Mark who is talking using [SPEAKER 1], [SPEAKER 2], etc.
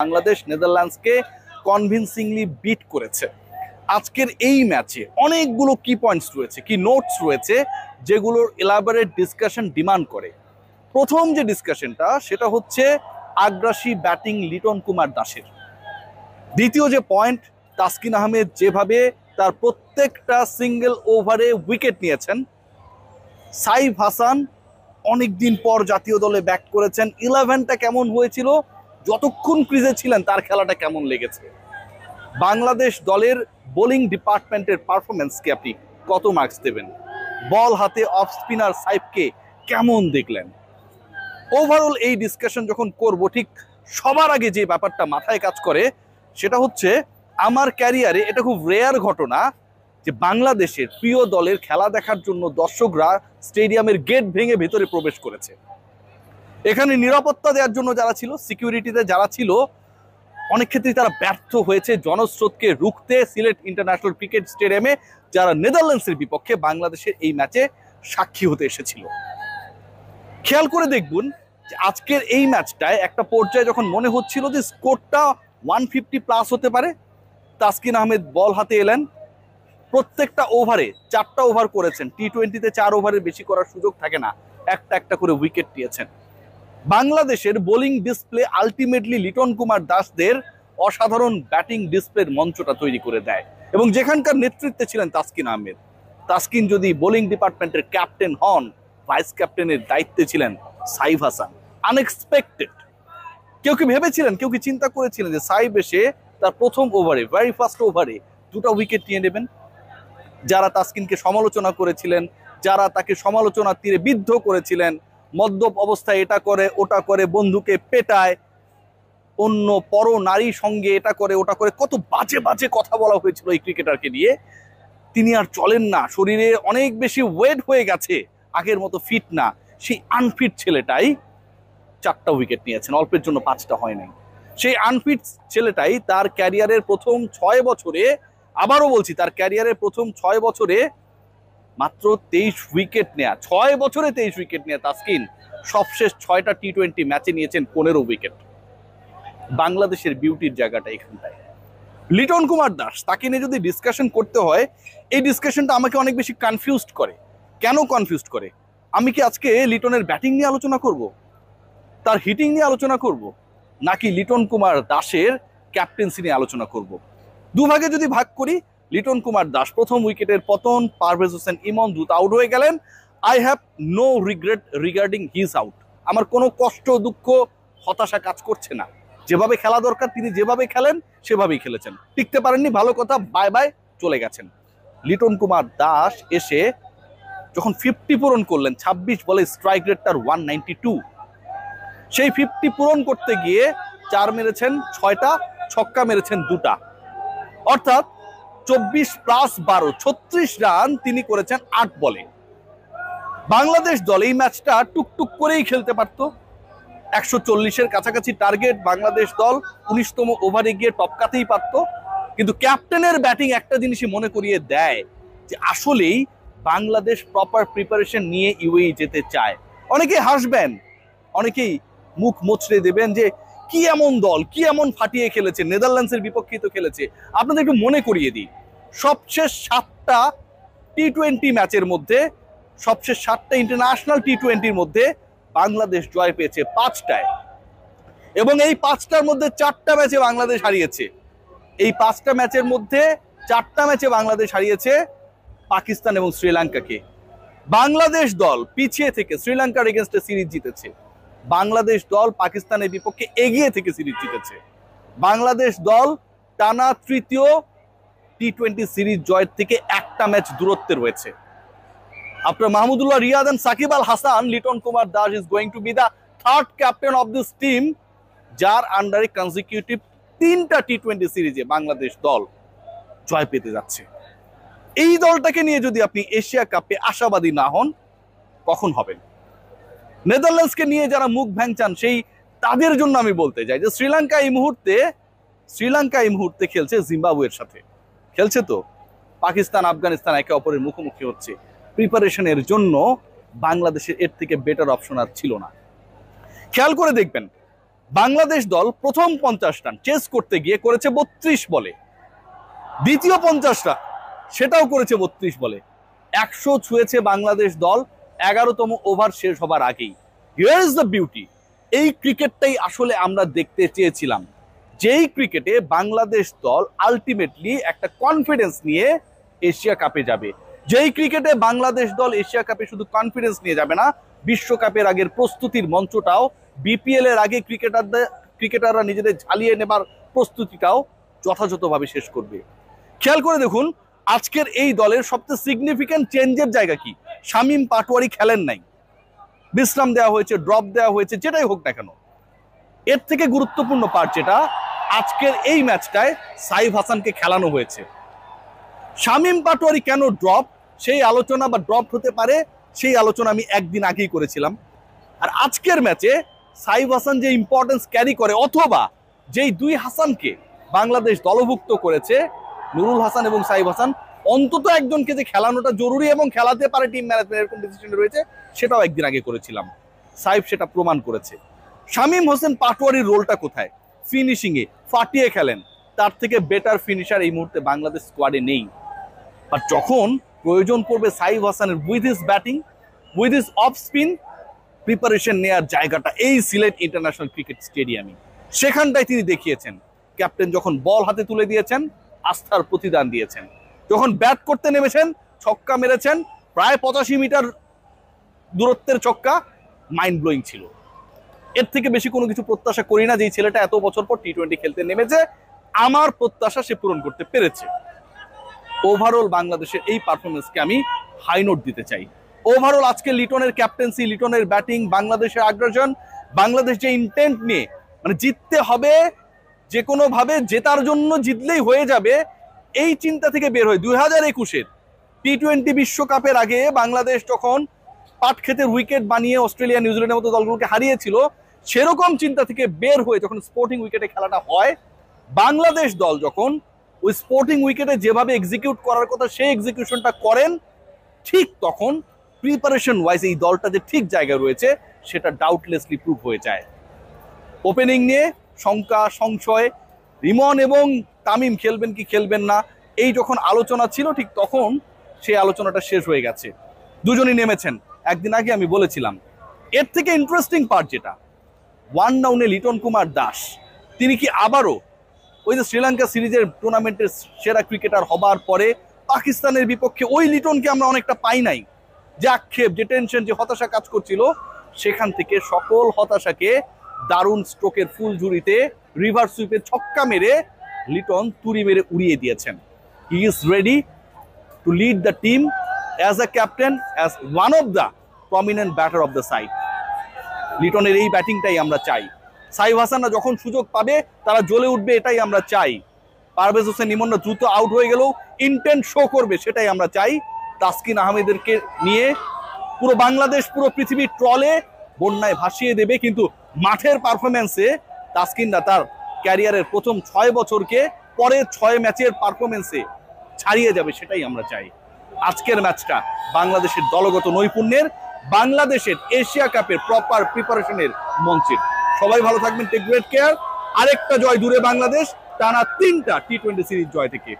[SPEAKER 1] Bangladesh নেদারল্যান্ডসকে convincingly bit করেছে। আজকের এই ম্যাচে অনেকগুলো কি পয়েন্টস রয়েছে, কি নোটস রয়েছে, যেগুলোর এলাবোরেট ডিসকাশন ডিমান্ড করে। প্রথম যে ডিসকাশনটা সেটা হচ্ছে আগ্রাসী ব্যাটিং লিটন কুমার দাসের। দ্বিতীয় যে পয়েন্ট, তাসকিন আহমেদ যেভাবে তার প্রত্যেকটা সিঙ্গেল ওভারে উইকেট নিয়েছেন। সাইফ হাসান অনেকদিন পর জাতীয় দলে ব্যাক করেছেন, 11টা কেমন হয়েছিল, যতক্ষণ ক্রিজে ছিলেন তার খেলাটা কেমন লেগেছে। বাংলাদেশ দলের বোলিং ডিপার্টমেন্টের পারফরমেন্সকে আপনি কত মার্কস দেবেন? বল হাতে অফ স্পিনার সাইফকে কেমন দেখলেন? ওভারঅল এই ডিসকাশন যখন করব, ঠিক সবার আগে যে ব্যাপারটা মাথায় কাজ করে সেটা হচ্ছে, আমার ক্যারিয়ারে এটা খুব রেয়ার ঘটনা যে বাংলাদেশের প্রিয় দলের খেলা দেখার জন্য দর্শকরা স্টেডিয়ামের গেট ভেঙে ভেতরে প্রবেশ করেছে। এখানে নিরাপত্তা দেওয়ার জন্য যারা ছিল, সিকিউরিটিতে যারা ছিল, অনেক ক্ষেত্রেই তারা ব্যর্থ হয়েছে জনস্রোতকে রুখতে। সিলেট ইন্টারন্যাশনাল ক্রিকেট স্টেডিয়ামে যারা নেদারল্যান্ডসের বিপক্ষে বাংলাদেশের এই ম্যাচে সাক্ষী হতে এসেছিল। খেয়াল করে দেখুন যে আজকের এই ম্যাচটায় একটা পর্যায়ে যখন মনে হচ্ছিল যে স্কোরটা 150 প্লাস হতে পারে, তাসকিন আহমেদ বল হাতে এলেন। প্রত্যেকটা ওভারে 4টা ওভার করেছেন। টি-20তে 4 ওভারের বেশি করার সুযোগ থাকে না, একটা একটা করে উইকেট নিয়েছেন। বাংলাদেশের bowling display ultimately Liton Kumar দাসদের অসাধারণ ব্যাটিং ডিসপ্লের মঞ্চটা তৈরি করে দেয়, এবং যেখানকার নেতৃত্বে ছিলেন তাসকিন আহমেদ। তাসকিন যদি বোলিং ডিপার্টমেন্টের ক্যাপ্টেন হন, ভাইস ক্যাপ্টেনের দায়িত্বে ছিলেন সাইফ হাসান। আনএক্সপেক্টেড। কেউ কি ভেবেছিলেন, কেউ কি চিন্তা করেছিলেন যে সাইফ এসে তার প্রথম ওভারে, ভেরি ফার্স্ট ওভারে 2টা উইকেট নিয়ে নেবেন? যারা তাসকিনকে সমালোচনা করেছিলেন, যারা তাকে সমালোচনার তীরে বিদ্ধ করেছিলেন, মদ্যপ অবস্থায় এটা করে ওটা করে, বন্ধুকে পেটায়, অন্য পর নারীর সঙ্গে এটা করে ওটা করে, কত বাজে বাজে কথা বলা হয়েছিল এই ক্রিকেটারকে নিয়ে। তিনি আর চলেন না, শরীরে অনেক বেশি ওয়েট হয়ে গেছে, আগের মতো ফিট না। সেই আনফিট ছেলেটাই 4টা উইকেট নিয়েছেন, অল্পের জন্য 5টা হয় নাই। সেই আনফিট ছেলেটাই তার ক্যারিয়ারের প্রথম 6 বছরে, আবারও বলছি, তার ক্যারিয়ারের প্রথম 6 বছরে মাত্র 23 উইকেট নেয়া, 6 বছরে 23 উইকেট নেয়া তাসকিন সবশেষ 6টা টি-20 ম্যাচে নিয়েছেন 15 উইকেট। বাংলাদেশের বিউটির জায়গাটা এখানটায়। লিটন কুমার দাস, তাকে নিয়ে যদি ডিসকাশন করতে হয়, এই ডিসকাশনটা আমাকে অনেক বেশি কনফিউজড করে। কেন কনফিউজড করে? আমি কি আজকে লিটনের ব্যাটিং নিয়ে আলোচনা করব, তার হিটিং নিয়ে আলোচনা করব, নাকি লিটন কুমার দাসের ক্যাপ্টেন্সি নিয়ে আলোচনা করব? দুভাগে যদি ভাগ করি, লিটন কুমার দাস প্রথম উইকেটের পতন, পারভেজ হোসেন ইমন দ্রুত আউট হয়ে গেলেন। I have no regret regarding his out. আমার কোনো কষ্ট, দুঃখ, হতাশা কাজ করছে না। যেভাবে খেলা দরকার তিনি যেভাবে খেলেন সেভাবেই খেলেছেন। টিকতে পারেননি, ভালো কথা, বাই বাই, চলে গেছেন। লিটন কুমার দাস এসে যখন 50 পূরণ করলেন, 26 বলে স্ট্রাইক রেট তার 192, সেই 50 পূরণ করতে গিয়ে 4 মেরেছেন 6টা, ছক্কা মেরেছেন 2টা, অর্থাৎ 24 প্লাস 12, 36 রান তিনি করেছেন 8 বলে। বাংলাদেশ দল এই ম্যাচটা টুকটুক করেই খেলতে পারত। 140-এর কাছাকাছি টার্গেট, বাংলাদেশ দল 19তম ওভারে গিয়ে টপকাতেই পারত। কিন্তু ক্যাপ্টেনের ব্যাটিং একটা জিনিসই মনে করিয়ে দেয় যে আসলেই বাংলাদেশ প্রপার প্রিপারেশন নিয়ে ইউএই যেতে চায়। অনেকেই হাসবেন, অনেকেই মুখ মোচড়ে দেবেন যে কি এমন দল, কি এমন ফাটিয়ে খেলেছে, নেদারল্যান্ডসের বিপক্ষেই তো খেলেছে। আপনাদের একটু মনে করিয়ে দিই, সবশেষ 7টা টি-20 ম্যাচের মধ্যে, সবশেষ 7টা ইন্টারন্যাশনাল টি-20-র মধ্যে বাংলাদেশ জয় পেয়েছে 5টায়, এবং এই 5টার মধ্যে 4টা ম্যাচে বাংলাদেশ হারিয়েছে। এই 5টা ম্যাচের মধ্যে 4টা ম্যাচে বাংলাদেশ হারিয়েছে পাকিস্তান এবং শ্রীলঙ্কাকে। বাংলাদেশ দল পিছিয়ে থেকে শ্রীলঙ্কার এগেনস্টে সিরিজ জিতেছে। বাংলাদেশ দল পাকিস্তানের বিপক্ষে এগিয়ে থেকে সিরিজ জিতেছে। বাংলাদেশ দল টানা 3য় টি-20 সিরিজ জয়ের থেকে একটা ম্যাচ দূরত্বে রয়েছে। After Mahmudullah Riyad and Sakib Al Hasan, Liton Kumar Das is going to be the 3rd captain of this team, যার আন্ডারে কনজিকিউটিভ 3টা টি-20 সিরিজে বাংলাদেশ দল জয় পেতে যাচ্ছে। এই দলটাকে নিয়ে যদি আপনি এশিয়া কাপে আশাবাদী না হন, কখন হবেন? নেদারল্যান্ডসকে নিয়ে যারা মুখ ভ্যাংচান, সেই তাদের জন্য আমি বলতে চাই যে শ্রীলঙ্কা এই মুহূর্তে খেলছে জিম্বাবুয়ের সাথে। খেলছে তো পাকিস্তান, আফগানিস্তান একে অপরের মুখোমুখি হচ্ছে। প্রিপারেশনের জন্য বাংলাদেশের এর থেকে বেটার অপশন আর ছিল না। খেয়াল করে দেখবেন, বাংলাদেশ দল প্রথম 50 রান চেস করতে গিয়ে করেছে 32 বলে, দ্বিতীয় 50 রান সেটাও করেছে 32 বলে। 100 ছুঁয়েছে বাংলাদেশ দল 11তম ওভার শেষ হবার আগেই। Here is the beauty. এই ক্রিকেটটাই আসলে আমরা দেখতে চেয়েছিলাম, যেই ক্রিকেটে বাংলাদেশ দল আলটিমেটলি একটা কনফিডেন্স নিয়ে এশিয়া কাপে যাবে, যেই ক্রিকেটে বাংলাদেশ দল এশিয়া কাপে শুধু কনফিডেন্স নিয়ে যাবে না, বিশ্বকাপের আগের প্রস্তুতির মঞ্চটাও, বিপিএল এর আগে ক্রিকেটাররা নিজেদের ঝালিয়ে নেবার প্রস্তুতিটাও যথাযথভাবে শেষ করবে। খেয়াল করে দেখুন আজকের এই দলের সবচেয়ে সিগনিফিক্যান্ট চেঞ্জের জায়গা কি? শামীম পাটোয়ারি খেলেন নাই, বিশ্রাম দেওয়া হয়েছে, ড্রপ দেওয়া হয়েছে, যেটাই হোক না কেন। এর থেকে গুরুত্বপূর্ণ পার্ট যেটা, আজকের এই ম্যাচটায় সাইফ হাসানকে খেলানো হয়েছে। শামীম পাটোয়ারি কেন ড্রপ, সেই আলোচনা বা ড্রপ হতে পারে সেই আলোচনা আমি একদিন আগেই করেছিলাম। আর আজকের ম্যাচে সাইফ হাসান যে ইম্পর্টেন্স ক্যারি করে, অথবা যেই দুই হাসানকে বাংলাদেশ দলভুক্ত করেছে, নুরুল হাসান এবং সাইফ হাসান, অন্তত একজনকে যে খেলানোটা জরুরি এবং খেলাতে পারে টিম ম্যানেজমেন্ট এরকম ডিসিশন রয়েছে, সেটাও একদিন আগে করেছিলাম। সাইফ সেটা প্রমাণ করেছে। শামীম হোসেন পাটোয়ারির রোলটা কোথায়? ফিনিশিং এ ফাটিয়ে খেলেন, তার থেকে বেটার ফিনিশার এই মুহূর্তে বাংলাদেশ স্কোয়াডে নেই। আর যখন প্রয়োজন পড়বে সাইফ হাসানের with his batting, with his off spin, preparation নেওয়ার জায়গাটা এই সিলেট ইন্টারন্যাশনাল ক্রিকেট স্টেডিয়ামে, সেখানটায় তিনি দেখিয়েছেন। ক্যাপ্টেন যখন বল হাতে তুলে দিয়েছেন, আস্থার প্রতিদান দিয়েছেন। যখন ব্যাট করতে নেমেছেন, ছক্কা মেরেছেন, প্রায় 85 মিটার দূরত্বের ছক্কা, মাইন্ড ব্লোয়িং ছিল। এর থেকে বেশি কোনো কিছু প্রত্যাশা করি না। যে ছেলেটা এত বছর পর টি-20 খেলতে নেমেছে, আমার প্রত্যাশা সে পূরণ করতে পেরেছে। ওভারঅল বাংলাদেশের এই পারফরমেন্সকে আমি হাই নোট দিতে চাই। ওভারঅল আজকে লিটনের ক্যাপ্টেন্সি, লিটনের ব্যাটিং, বাংলাদেশের আগ্রাসন, বাংলাদেশ যে ইন্টেন্ট নিয়ে, মানে জিততে হবে, যে কোনো ভাবে জেতার জন্য, জিতলেই হয়ে যাবে, এই চিন্তা থেকে বের হয়ে 2021-এর টি-20 বিশ্বকাপের আগে বাংলাদেশ যখন পাট ক্ষেতের উইকেট বানিয়ে অস্ট্রেলিয়া, নিউজিল্যান্ডের মতো দলগুলোকে হারিয়েছিল, সেরকম চিন্তা থেকে বের হয়ে যখন স্পোর্টিং উইকেটে খেলাটা হয়, বাংলাদেশ দল যখন ওই স্পোর্টিং উইকেটে যেভাবে এক্সিকিউট করার কথা সেই এক্সিকিউশনটা করেন, ঠিক তখন প্রিপারেশন ওয়াইজ এই দলটা যে ঠিক জায়গায় রয়েছে সেটা ডাউটলেসলি প্রুভ হয়ে যায়। ওপেনিং নিয়ে শঙ্কা, সংশয়, রিমন এবং তামিম খেলবেন কি খেলবেন না, এই যখন আলোচনা ছিল, ঠিক তখন সেই আলোচনাটা শেষ হয়ে গেছে, দুজনই নেমেছেন। একদিন আগে আমি বলেছিলাম, এর থেকে ইন্টারেস্টিং পার্ট যেটা, ওয়ান ডাউনে লিটন কুমার দাস, তিনি কি আবারও ওই যে শ্রীলঙ্কা সিরিজের টুর্নামেন্টের সেরা ক্রিকেটার হবার পরে পাকিস্তানের বিপক্ষে ওই লিটনকে আমরা অনেকটা পাই নাই? যে আক্ষেপ, যে টেনশন, যে হতাশা কাজ করছিল, সেখান থেকে সকল হতাশাকে দারুণ স্ট্রোকের ফুল ঝুড়িতে রিভার সুইপে ছক্কা মেরে লিটন তুড়ি মেরে উড়িয়ে দিয়েছেন। He is ready to lead the team as a captain, as one of the prominent batter of the side. লিটনের এই ব্যাটিংটাই আমরা চাই। সাইফ হাসানরা যখন সুযোগ পাবে তারা জ্বলে উঠবে, এটাই আমরা চাই। পারভেজ হোসেন ইমনরা দ্রুত আউট হয়ে গেলেও ইন্টেন্ট শো করবে, সেটাই আমরা চাই। তাসকিন আহমেদেরকে নিয়ে পুরো বাংলাদেশ, পুরো পৃথিবী ট্রলে বন্যায় ভাসিয়ে দেবে, কিন্তু মাঠের পারফরমেন্সে তাসকিনরা তার ক্যারিয়ারের প্রথম 6 বছরকে পরের 6 ম্যাচের পারফরমেন্সে ছাড়িয়ে যাবে, সেটাই আমরা চাই। আজকের ম্যাচটা বাংলাদেশের দলগত নৈপুণ্যের, বাংলাদেশের এশিয়া কাপের প্রপার প্রিপারেশনের মঞ্চের। সবাই ভালো থাকবেন, টেক গ্রেট কেয়ার। আরেকটা জয় দূরে বাংলাদেশ, টানা 3টা টি-20 সিরিজ জয় থেকে।